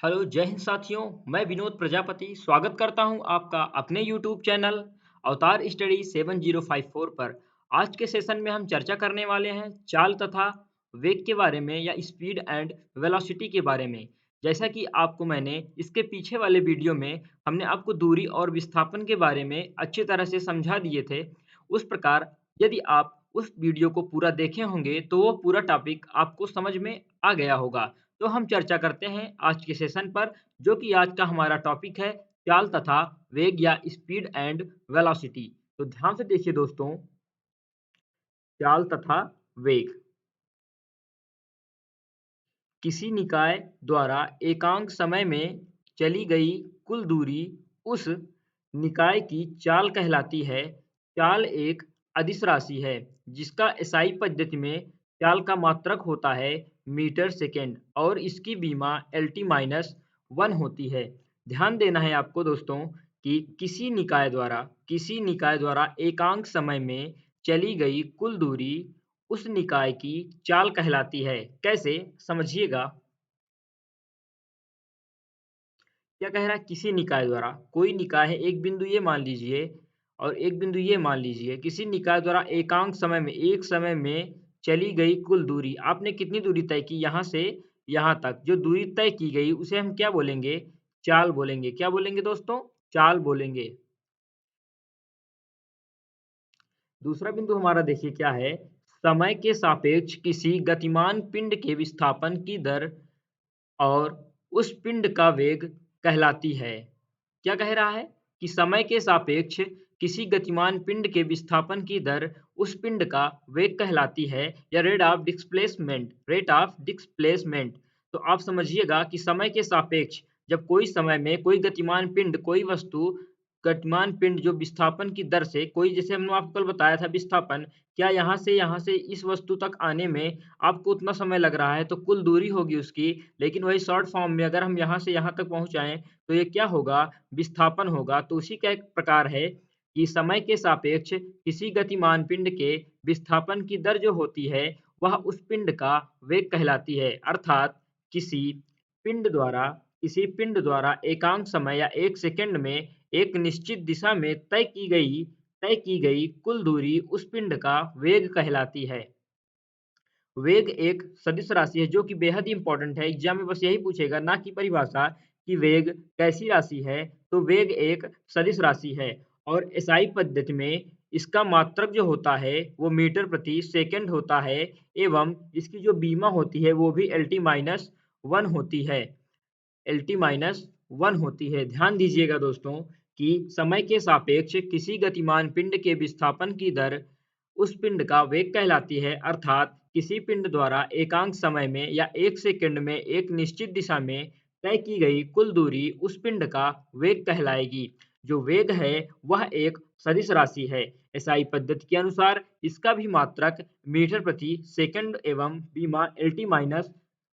Hello जय हिंद साथियों। मैं विनोद प्रजापति स्वागत करता हूं आपका अपने यूट्यूब चैनल अवतार स्टडी 7054 पर। आज के सेशन में हम चर्चा करने वाले हैं चाल तथा वेग के बारे में या स्पीड एंड वेलोसिटी के बारे में। जैसा कि आपको मैंने इसके पीछे वाले वीडियो में हमने आपको दूरी और विस्थापन के बारे में अच्छी तरह से समझा दिए थे। उस प्रकार यदि आप उस वीडियो को पूरा देखे होंगे तो वो पूरा टॉपिक आपको समझ में आ गया होगा। तो हम चर्चा करते हैं आज के सेशन पर, जो कि आज का हमारा टॉपिक है चाल तथा वेग या स्पीड एंड वेलोसिटी। तो ध्यान से देखिए दोस्तों, चाल तथा वेग किसी निकाय द्वारा एकांक समय में चली गई कुल दूरी उस निकाय की चाल कहलाती है। चाल एक अदिश राशि है जिसका एसआई पद्धति में चाल का मात्रक होता है मीटर सेकेंड और इसकी बीमा एलटी माइनस वन होती है। ध्यान देना है आपको दोस्तों कि किसी निकाय द्वारा एकांक समय में चली गई कुल दूरी उस निकाय की चाल कहलाती है। कैसे? समझिएगा। क्या कह रहा है? किसी निकाय द्वारा, कोई निकाय है, एक बिंदु ये मान लीजिए और एक बिंदु ये मान लीजिए, किसी निकाय द्वारा एकांक समय में एक समय में चली गई कुल दूरी। आपने कितनी दूरी तय की? यहाँ से यहाँ तक जो दूरी तय की गई उसे हम क्या बोलेंगे? चाल बोलेंगे। क्या बोलेंगे दोस्तों? चाल बोलेंगे। दूसरा बिंदु हमारा देखिए क्या है? समय के सापेक्ष किसी गतिमान पिंड के विस्थापन की दर और उस पिंड का वेग कहलाती है। क्या कह रहा है? कि समय के सापेक्ष किसी गतिमान पिंड के विस्थापन की दर उस पिंड का वेग कहलाती है या रेट ऑफ डिस्प्लेसमेंट। तो आप समझिएगा कि समय के सापेक्ष जब कोई समय में कोई गतिमान पिंड, कोई वस्तु गतिमान पिंड जो विस्थापन की दर से, कोई जैसे हमने आपको कल बताया था विस्थापन, क्या यहाँ से इस वस्तु तक आने में आपको उतना समय लग रहा है तो कुल दूरी होगी उसकी। लेकिन वही शॉर्ट फॉर्म में अगर हम यहाँ से यहाँ तक पहुँचाएँ तो ये क्या होगा? विस्थापन होगा। तो उसी का एक प्रकार है कि समय के सापेक्ष किसी गतिमान पिंड के विस्थापन की दर जो होती है वह उस पिंड का वेग कहलाती है। अर्थात किसी पिंड द्वारा किसी पिंड द्वारा एकांक समय या एक सेकंड में एक निश्चित दिशा में तय की गई कुल दूरी उस पिंड का वेग कहलाती है। वेग एक सदिश राशि है जो कि बेहद ही इंपॉर्टेंट है। एग्जाम में बस यही पूछेगा, ना कि परिभाषा कि वेग कैसी राशि है। तो वेग एक सदिश राशि है और एसआई पद्धति में इसका मात्रक जो होता है वो मीटर प्रति सेकंड होता है एवं इसकी जो बीमा होती है वो भी एलटी माइनस वन होती है। एलटी माइनस वन होती है। ध्यान दीजिएगा दोस्तों कि समय के सापेक्ष किसी गतिमान पिंड के विस्थापन की दर उस पिंड का वेग कहलाती है। अर्थात किसी पिंड द्वारा एकांक समय में या एक सेकंड में एक निश्चित दिशा में तय की गई कुल दूरी उस पिंड का वेग कहलाएगी। जो वेग है वह एक सदिश राशि है। एसआई पद्धति के अनुसार इसका भी मात्रक मीटर प्रति सेकंड एवं बीमा एलटी माइनस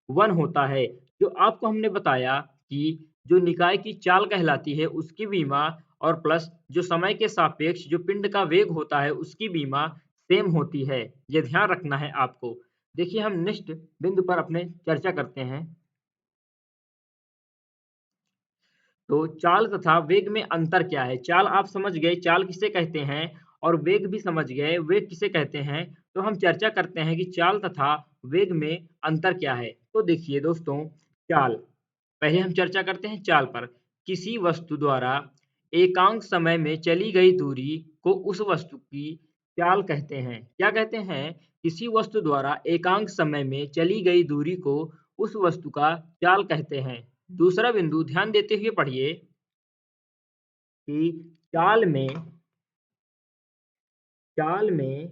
वन होता है। जो आपको हमने बताया कि जो निकाय की चाल कहलाती है उसकी बीमा और प्लस जो समय के सापेक्ष जो पिंड का वेग होता है उसकी बीमा सेम होती है। ये ध्यान रखना है आपको। देखिए हम नेक्स्ट बिंदु पर अपने चर्चा करते हैं। तो चाल तथा वेग में अंतर क्या है? चाल आप समझ गए, चाल किसे कहते हैं, और वेग भी समझ गए, वेग किसे कहते हैं। तो हम चर्चा करते हैं कि चाल तथा वेग में अंतर क्या है। तो देखिए दोस्तों, चाल, पहले हम चर्चा करते हैं चाल पर। किसी वस्तु द्वारा एकांक समय में चली गई दूरी को उस वस्तु की चाल कहते हैं। क्या कहते हैं? किसी वस्तु द्वारा एकांक समय में चली गई दूरी को उस वस्तु का चाल कहते हैं। दूसरा बिंदु ध्यान देते हुए पढ़िए कि चाल में चाल में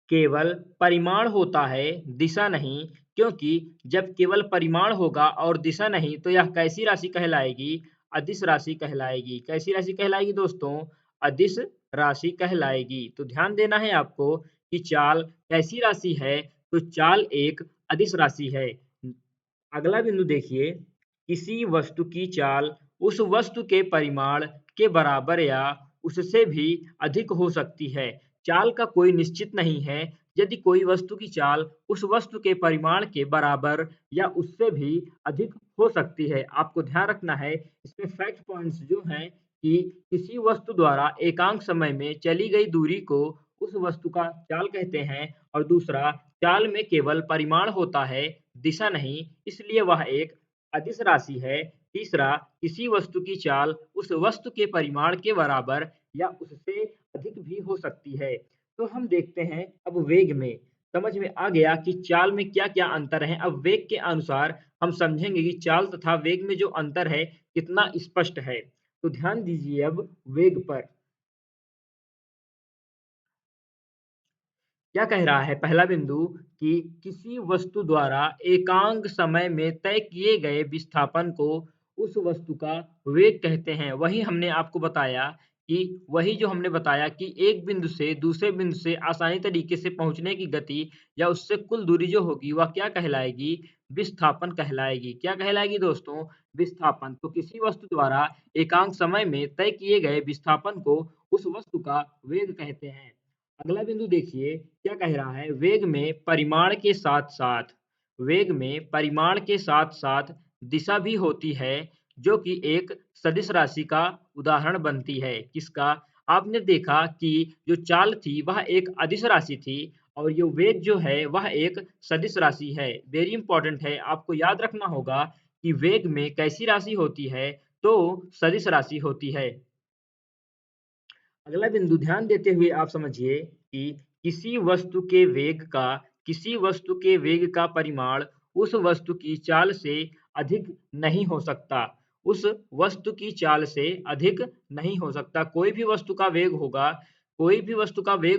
केवल परिमाण होता है, दिशा नहीं। क्योंकि जब केवल परिमाण होगा और दिशा नहीं तो यह कैसी राशि कहलाएगी? अदिश राशि कहलाएगी। कैसी राशि कहलाएगी दोस्तों? अदिश राशि कहलाएगी। तो ध्यान देना है आपको कि चाल कैसी राशि है। तो चाल एक अदिश राशि है। अगला बिंदु देखिए, किसी वस्तु की चाल उस वस्तु के परिमाण के बराबर या उससे भी अधिक हो सकती है। चाल का कोई निश्चित नहीं है। यदि कोई वस्तु की चाल उस वस्तु के परिमाण के बराबर या उससे भी अधिक हो सकती है। आपको ध्यान रखना है इसमें फैक्ट पॉइंट्स जो हैं कि किसी वस्तु द्वारा एकांक समय में चली गई दूरी को उस वस्तु का चाल कहते हैं और दूसरा चाल में केवल परिमाण होता है, दिशा नहीं, इसलिए वह एक अदिश राशि है। तीसरा, किसी वस्तु की चाल उस वस्तु के परिमाण के बराबर या उससे अधिक भी हो सकती है। तो हम देखते हैं अब वेग में, समझ में आ गया कि चाल में क्या-क्या अंतर है। अब वेग के अनुसार हम समझेंगे कि चाल तथा वेग में जो अंतर है कितना स्पष्ट है। तो ध्यान दीजिए अब वेग पर। क्या कह रहा है पहला बिंदु कि किसी वस्तु द्वारा एकांक समय में तय किए गए विस्थापन को उस वस्तु का वेग कहते हैं। वही जो हमने बताया कि एक बिंदु से दूसरे बिंदु से आसानी तरीके से पहुंचने की गति या उससे कुल दूरी जो होगी वह क्या कहलाएगी? विस्थापन कहलाएगी। क्या कहलाएगी दोस्तों? विस्थापन। तो किसी वस्तु द्वारा एकांक समय में तय किए गए विस्थापन को उस वस्तु का वेग कहते हैं। अगला बिंदु देखिए क्या कह रहा है, वेग में परिमाण के साथ साथ दिशा भी होती है जो कि एक सदिश राशि का उदाहरण बनती है। किसका? आपने देखा कि जो चाल थी वह एक अदिश राशि थी और जो वेग जो है वह एक सदिश राशि है। वेरी इंपॉर्टेंट है, आपको याद रखना होगा कि वेग में कैसी राशि होती है? तो सदिश राशि होती है। अगला बिंदु ध्यान देते हुए आप समझिए कि किसी वस्तु के वेग का परिमाण उस वस्तु की चाल से अधिक नहीं हो सकता। उस वस्तु की चाल से अधिक नहीं हो सकता। कोई भी वस्तु का वेग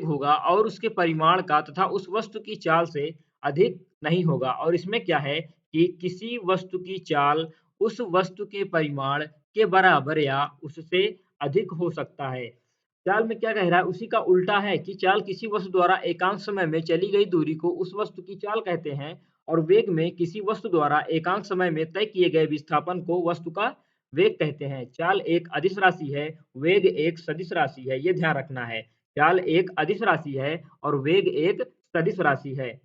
होगा और उसके परिमाण का तथा उस वस्तु की चाल से अधिक नहीं होगा। और इसमें क्या है कि किसी वस्तु की चाल उस वस्तु के परिमाण के बराबर या उससे अधिक हो सकता है। चाल में क्या कह रहा है उसी का उल्टा है कि चाल किसी वस्तु द्वारा एकांक समय में चली गई दूरी को उस वस्तु की चाल कहते हैं और वेग में किसी वस्तु द्वारा एकांक समय में तय किए गए विस्थापन को वस्तु का वेग कहते हैं। चाल एक अदिश राशि है, वेग एक सदिश राशि है, ये ध्यान रखना है। चाल एक अदिश राशि है और वेग एक सदिश राशि है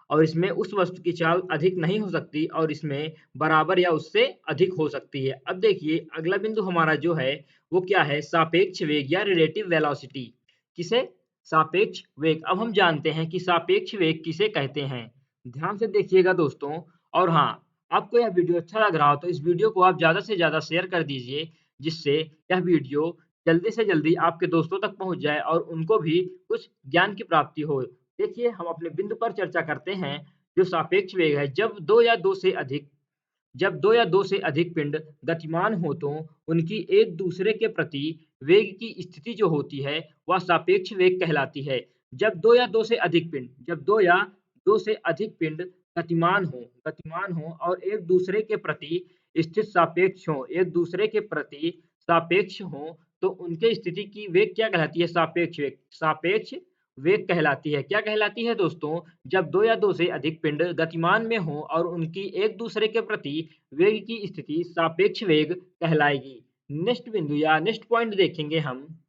और इसमें उस वस्तु की चाल अधिक नहीं हो सकती और इसमें बराबर या उससे अधिक हो सकती है। अब देखिए अगला बिंदु हमारा जो है वो क्या है? सापेक्ष वेग या रिलेटिव वेलोसिटी। किसे? सापेक्ष वेग। अब हम जानते हैं कि सापेक्ष वेग किसे कहते हैं। ध्यान से देखिएगा दोस्तों। और हाँ, आपको यह वीडियो अच्छा लग रहा हो तो इस वीडियो को आप ज़्यादा से ज़्यादा शेयर कर दीजिए जिससे यह वीडियो जल्दी से जल्दी आपके दोस्तों तक पहुँच जाए और उनको भी कुछ ज्ञान की प्राप्ति हो। देखिए हम अपने बिंदु पर चर्चा करते हैं जो सापेक्ष वेग है। जब दो या दो से अधिक पिंड गतिमान हो तो उनकी एक दूसरे के प्रति वेग की स्थिति जो होती है वह सापेक्ष वेग कहलाती है। जब दो या दो से अधिक पिंड गतिमान हो और एक दूसरे के प्रति सापेक्ष हो तो उनके स्थिति की वेग क्या कहलाती है? सापेक्ष वेग कहलाती है। क्या कहलाती है दोस्तों? जब दो या दो से अधिक पिंड गतिमान में हो और उनकी एक दूसरे के प्रति वेग की स्थिति सापेक्ष वेग कहलाएगी। नेक्स्ट बिंदु या नेक्स्ट पॉइंट देखेंगे हम।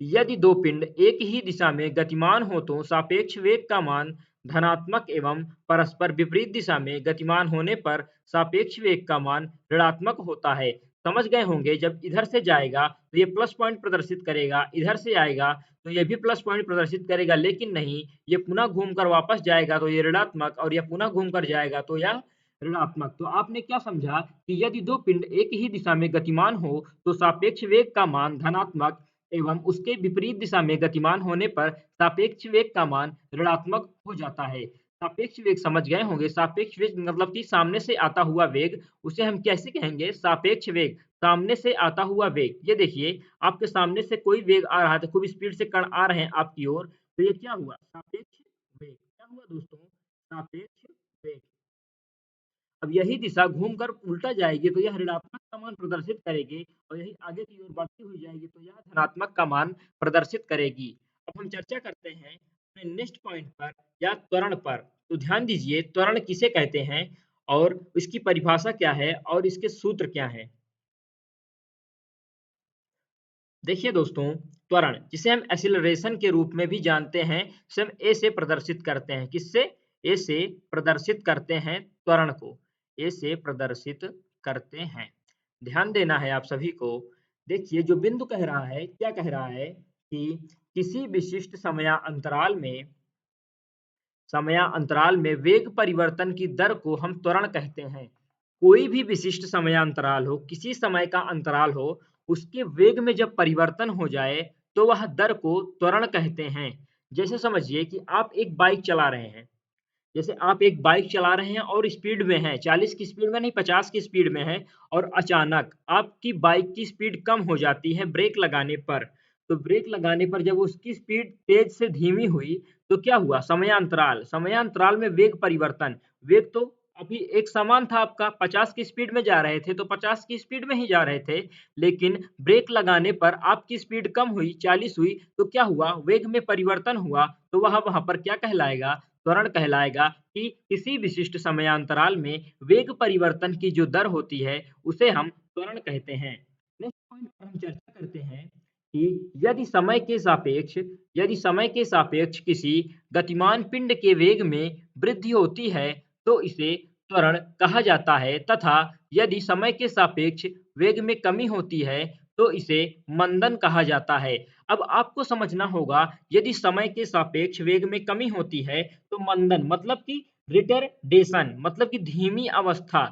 यदि दो पिंड एक ही दिशा में गतिमान हो तो सापेक्ष वेग का मान धनात्मक एवं परस्पर विपरीत दिशा में गतिमान होने पर सापेक्ष वेग का मान ऋणात्मक होता है। समझ गए होंगे, जब इधर से जाएगा तो ये प्लस पॉइंट प्रदर्शित करेगा, इधर से आएगा तो ये भी प्लस पॉइंट प्रदर्शित करेगा, लेकिन नहीं, ये पुनः घूमकर वापस जाएगा तो ये ऋणात्मक और ये पुनः घूमकर जाएगा तो यह ऋणात्मक। तो आपने क्या समझा कि यदि दो पिंड एक ही दिशा में गतिमान हो तो सापेक्ष वेग का मान धनात्मक एवं उसके विपरीत दिशा में गतिमान होने पर सापेक्ष वेग का मान ऋणात्मक हो जाता है। सापेक्ष वेग समझ गए होंगे। सापेक्ष वेग मतलब कि सामने से आता हुआ वेग, उसे हम कैसे कहेंगे? सापेक्ष वेग। सामने से आता हुआ वेग। ये देखिए आपके सामने से कोई वेग आ रहा है, खूब स्पीड से कण आ रहे हैं आपकी ओर, तो ये क्या हुआ? सापेक्ष वेग। क्या हुआ दोस्तों? सापेक्ष वेग। अब यही दिशा घूमकर उल्टा जाएगी तो यह ऋणात्मक का मान प्रदर्शित करेगी और यही आगे की ओर बढ़ती हुई जाएगी तो यह धनात्मक का मान प्रदर्शित करेगी। अब हम चर्चा करते हैं अपने नेक्स्ट पॉइंट पर या त्वरण पर। तो ध्यान दीजिए त्वरण किसे कहते हैं और इसकी परिभाषा क्या है और इसके सूत्र क्या है। देखिए दोस्तों, त्वरण जिसे हम एक्सीलरेशन के रूप में भी जानते हैं, इसे हम ए से प्रदर्शित करते हैं। किससे? ए से प्रदर्शित करते हैं त्वरण को। ए से प्रदर्शित करते हैं। ध्यान देना है आप सभी को। देखिए जो बिंदु कह रहा है, क्या कह रहा है कि किसी विशिष्ट समयांतराल में वेग परिवर्तन की दर को हम त्वरण कहते हैं। कोई भी विशिष्ट समयांतराल हो, किसी समय का अंतराल हो, उसके वेग में जब परिवर्तन हो जाए तो वह दर को त्वरण कहते हैं। जैसे समझिए कि आप एक बाइक चला रहे हैं। जैसे आप एक बाइक चला रहे हैं और स्पीड में हैं, 40 की स्पीड में नहीं, 50 की स्पीड में हैं और अचानक आपकी बाइक की स्पीड कम हो जाती है ब्रेक लगाने पर। तो ब्रेक लगाने पर जब उसकी स्पीड तेज से धीमी हुई, तो क्या हुआ? समयांतराल में वेग परिवर्तन। वेग तो अभी एक समान था आपका, 50 की स्पीड में जा रहे थे, तो 50 की स्पीड में ही जा रहे थे। लेकिन ब्रेक लगाने पर आपकी स्पीड कम हुई, 40 हुई, तो क्या हुआ? वेग में परिवर्तन हुआ, तो वह वहाँ पर क्या कहलाएगा? त्वरण कहलाएगा कि किसी विशिष्ट समयांतराल में वेग परिवर्तन की जो दर होती है, उसे हम त्वरण कहते हैं। नेक्स्ट पॉइंट पर हम चर्चा करते हैं कि यदि समय के सापेक्ष किसी गतिमान पिंड के वेग में वृद्धि होती है, तो इसे त्वरण कहा जाता है तथा यदि समय के सापेक्ष वेग में कमी होती है, तो इसे मंदन कहा जाता है। अब आपको समझना होगा, यदि समय के सापेक्ष वेग में कमी होती है तो मंदन मतलब कि रिटार्डेशन मतलब कि धीमी अवस्था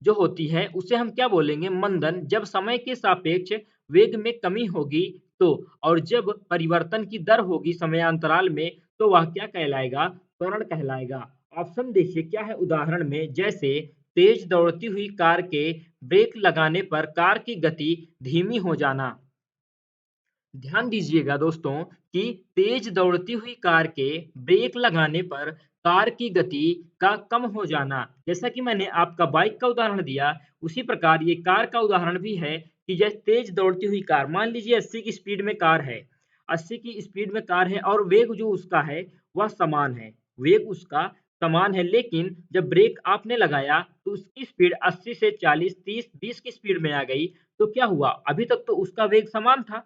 जो होती है उसे हम क्या बोलेंगे? मंदन। जब समय के सापेक्ष वेग में कमी होगी तो, और जब परिवर्तन की दर होगी समयांतराल में, तो वह क्या कहलाएगा? त्वरण कहलाएगा। ऑप्शन देखिए क्या है उदाहरण में, जैसे तेज दौड़ती हुई कार के ब्रेक लगाने पर कार की गति धीमी हो जाना। ध्यान दीजिएगा दोस्तों कि तेज दौड़ती हुई कार के ब्रेक लगाने पर कार की गति का कम हो जाना। जैसा कि मैंने आपका बाइक का उदाहरण दिया, उसी प्रकार ये कार का उदाहरण भी है कि जैसे तेज दौड़ती हुई कार, मान लीजिए 80 की स्पीड में कार है, 80 की स्पीड में कार है और वेग जो उसका है वह समान है, वेग उसका समान है, लेकिन जब ब्रेक आपने लगाया तो उसकी स्पीड 80 से 40, 30, 20 की स्पीड में आ गई, तो क्या हुआ? अभी तक तो उसका वेग समान था,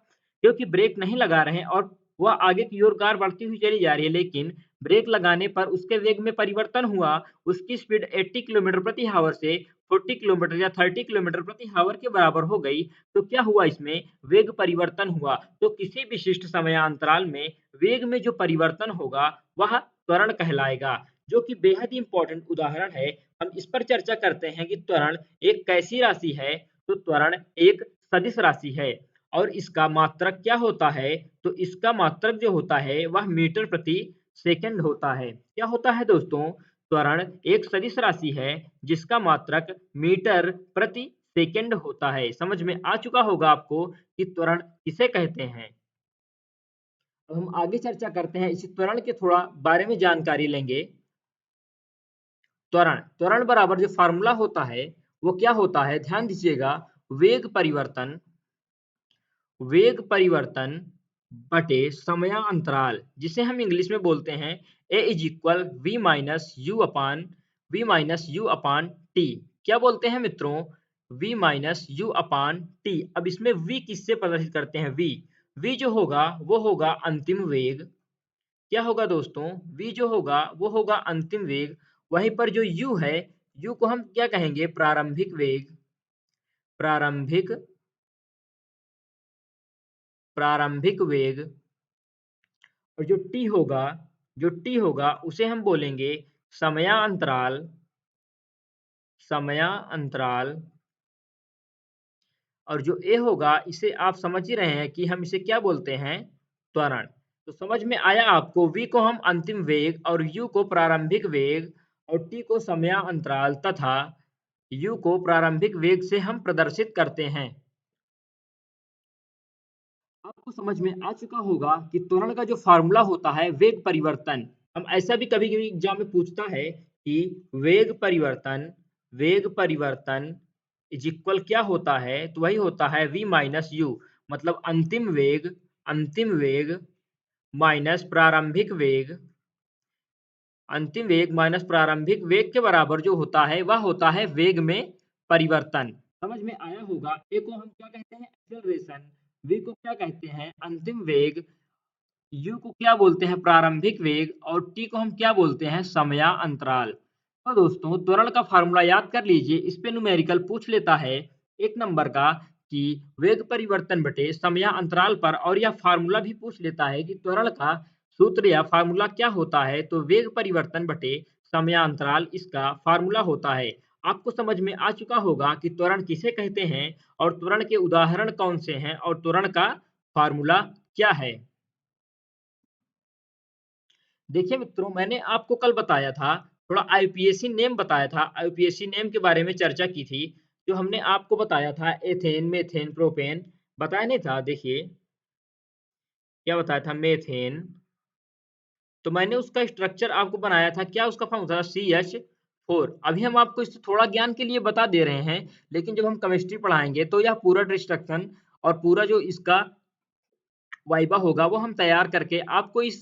क्योंकि ब्रेक नहीं लगा रहे हैं और वह आगे की ओर कार बढ़ती हुई चली जा रही है, लेकिन ब्रेक लगाने पर उसके वेग में परिवर्तन हुआ। उसकी स्पीड 80 किलोमीटर प्रति हावर से 40 किलोमीटर या 30 किलोमीटर प्रति हावर के बराबर हो गई। तो क्या हुआ? इसमें वेग परिवर्तन हुआ। तो किसी विशिष्ट समयांतराल में वेग में जो परिवर्तन होगा वह त्वरण कहलाएगा, जो कि बेहद ही इंपॉर्टेंट उदाहरण है। हम इस पर चर्चा करते हैं कि त्वरण एक कैसी राशि है? तो त्वरण एक सदिश राशि है और इसका मात्रक क्या होता है? तो इसका मात्रक जो होता है वह मीटर प्रति सेकंड होता है। क्या होता है दोस्तों? त्वरण एक सदिश राशि है जिसका मात्रक मीटर प्रति सेकंड होता है। समझ में आ चुका होगा आपको कि त्वरण किसे कहते हैं। अब हम आगे चर्चा करते हैं, इसी त्वरण के थोड़ा बारे में जानकारी लेंगे। त्वरण बराबर जो फार्मूला होता है वो क्या होता है? ध्यान दीजिएगा, वेग परिवर्तन बटे समयांतराल, जिसे हम इंग्लिश में बोलते हैं A is equal V minus U upon T. क्या बोलते हैं मित्रों? V minus U upon T. अब इसमें वी किससे प्रदर्शित करते हैं? वी जो होगा वो होगा अंतिम वेग। क्या होगा दोस्तों? वी जो होगा वो होगा अंतिम वेग। वहीं पर जो यू है, यू को हम क्या कहेंगे? प्रारंभिक वेग। प्रारंभिक प्रारंभिक वेग। और जो टी होगा उसे हम बोलेंगे समयांतराल। समयांतराल। और जो ए होगा इसे आप समझ ही रहे हैं कि हम इसे क्या बोलते हैं? त्वरण। तो समझ में आया आपको, वी को हम अंतिम वेग और यू को प्रारंभिक वेग और टी को समयांतराल तथा यू को प्रारंभिक वेग से हम प्रदर्शित करते हैं। आपको समझ में आ चुका होगा कि त्वरण का जो फार्मूला होता है वेग परिवर्तन। हम ऐसा भी कभी कभी एग्जाम में पूछता है कि वेग परिवर्तन इज इक्वल क्या होता है? तो वही होता है वी माइनस यू, मतलब अंतिम वेग माइनस प्रारंभिक वेग। अंतिम वेग माइनस प्रारंभिक वेग के बराबर जो होता है वह होता है वेग में परिवर्तन। समझ में आया होगा। ए को हम क्या कहते हैं? एक्सेलरेशन। V को क्या कहते हैं? अंतिम वेग, U को क्या बोलते हैं? प्रारंभिक वेग और T को हम क्या बोलते हैं? समयांतराल। तो दोस्तों त्वरण का फार्मूला याद कर लीजिए, इस पे न्यूमेरिकल पूछ लेता है 1 नंबर का कि वेग परिवर्तन बटे समयांतराल पर, और यह फार्मूला भी पूछ लेता है कि त्वरण का सूत्र या फार्मूला क्या होता है, तो वेग परिवर्तन बटे समयांतराल इसका फार्मूला होता है। आपको समझ में आ चुका होगा कि त्वरण किसे कहते हैं और त्वरण के उदाहरण कौन से हैं और त्वरण का फार्मूला क्या है। देखिए मित्रों, मैंने आपको कल बताया था, थोड़ा आईपीएसी नेम बताया था, आईपीएसी नेम के बारे में चर्चा की थी। जो हमने आपको बताया था एथेन, मीथेन, प्रोपेन, बताया नहीं था? देखिए क्या बताया था, मीथेन। तो मैंने उसका स्ट्रक्चर आपको बनाया था, क्या उसका फॉर्मूला था? CH4। अभी हम आपको इससे थोड़ा ज्ञान के लिए बता दे रहे हैं, लेकिन जब हम केमिस्ट्री पढ़ाएंगे तो यह पूरा डिस्ट्रक्शन और पूरा जो इसका वाइबा होगा वो हम तैयार करके आपको इस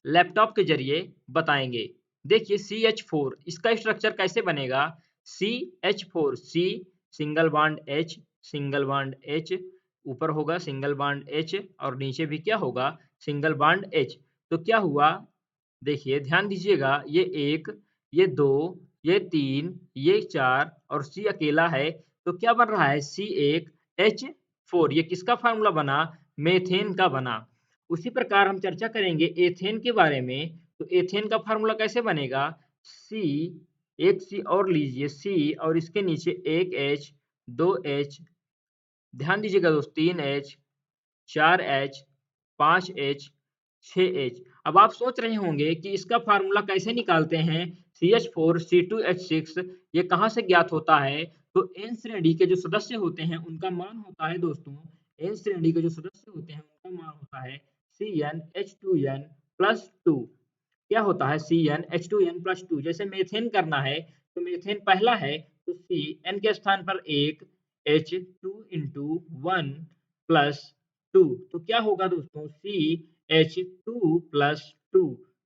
लैपटॉप के ज़रिए बताएँगे। देखिए CH4 इसका स्ट्रक्चर कैसे बनेगा? CH4, C single bond H, single bond H, ऊपर होगा सिंगल बॉन्ड H और नीचे भी क्या होगा? Single bond H। तो क्या हुआ? देखिए ध्यान दीजिएगा, ये 1, ये 2, ये 3, ये 4 और C अकेला है, तो क्या बन रहा है? C1H4। ये किसका फ़ॉर्मूला बना? मीथेन का बना। उसी प्रकार हम चर्चा करेंगे एथेन के बारे में, तो एथेन का फ़ॉर्मूला कैसे बनेगा? C, एक C और लीजिए, C और इसके नीचे 1 H, 2 H, ध्यान दीजिएगा दोस्त, 3 H, 4 H, 5 H, 6 H। अब आप सोच रहे होंगे कि इसका फार्मूला कैसे निकालते हैं? CH4 C2H6 ये कहाँ से ज्ञात होता है? तो n श्रेणी के जो सदस्य होते हैं उनका मान होता है दोस्तों, n श्रेणी के जो सदस्य होते हैं उनका मान होता है CnH2n प्लस 2। क्या होता है? CnH2n plus 2। जैसे मीथेन करना है तो मीथेन पहला है, तो C n के स्थान पर 1 H 2 into 1 प्लस 2। तो क्या होगा दोस्तों? CH2 plus 2।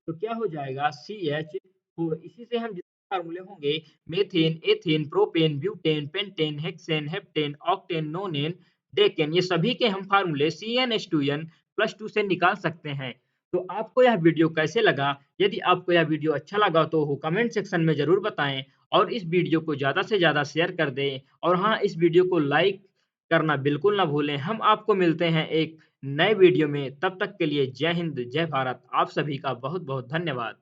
तो क्या हो जाएगा? CH4। इसी से हम जितने फार्मूले होंगे, methane, ethane, propane, butane, pentane, hexane, heptane, octane, नोनेन, decane, ये सभी के हम फार्मूले CnH2n प्लस 2 से निकाल सकते हैं। तो आपको यह वीडियो कैसे लगा? यदि आपको यह वीडियो अच्छा लगा तो वो कमेंट सेक्शन में ज़रूर बताएं और इस वीडियो को ज़्यादा से ज़्यादा शेयर कर दें, और हाँ, इस वीडियो को लाइक करना बिल्कुल ना भूलें। हम आपको मिलते हैं एक नए वीडियो में, तब तक के लिए जय हिंद, जय भारत। आप सभी का बहुत-बहुत धन्यवाद।